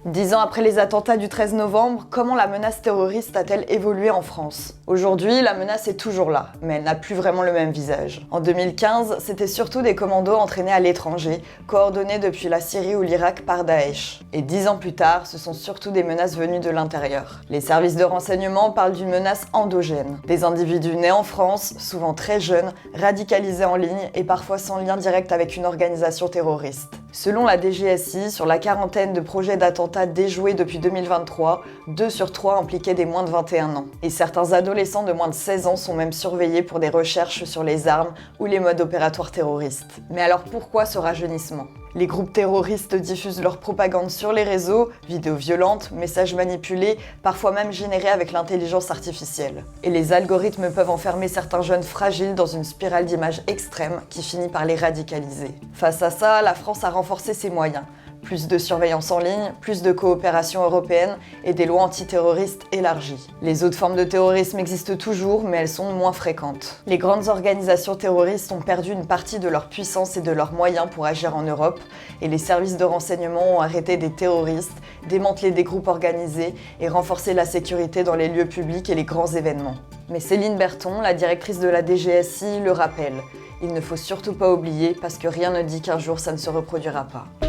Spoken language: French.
10 ans après les attentats du 13 novembre, comment la menace terroriste a-t-elle évolué en France? Aujourd'hui, la menace est toujours là, mais elle n'a plus vraiment le même visage. En 2015, c'était surtout des commandos entraînés à l'étranger, coordonnés depuis la Syrie ou l'Irak par Daesh. Et 10 ans plus tard, ce sont surtout des menaces venues de l'intérieur. Les services de renseignement parlent d'une menace endogène. Des individus nés en France, souvent très jeunes, radicalisés en ligne et parfois sans lien direct avec une organisation terroriste. Selon la DGSI, sur la quarantaine de projets d'attentats déjoués depuis 2023, 2 sur 3 impliquaient des moins de 21 ans. Et certains adolescents de moins de 16 ans sont même surveillés pour des recherches sur les armes ou les modes opératoires terroristes. Mais alors pourquoi ce rajeunissement ? Les groupes terroristes diffusent leur propagande sur les réseaux, vidéos violentes, messages manipulés, parfois même générés avec l'intelligence artificielle. Et les algorithmes peuvent enfermer certains jeunes fragiles dans une spirale d'images extrêmes qui finit par les radicaliser. Face à ça, la France a renforcé ses moyens. Plus de surveillance en ligne, plus de coopération européenne et des lois antiterroristes élargies. Les autres formes de terrorisme existent toujours, mais elles sont moins fréquentes. Les grandes organisations terroristes ont perdu une partie de leur puissance et de leurs moyens pour agir en Europe, et les services de renseignement ont arrêté des terroristes, démantelé des groupes organisés et renforcé la sécurité dans les lieux publics et les grands événements. Mais Céline Berthon, la directrice de la DGSI, le rappelle. Il ne faut surtout pas oublier parce que rien ne dit qu'un jour ça ne se reproduira pas.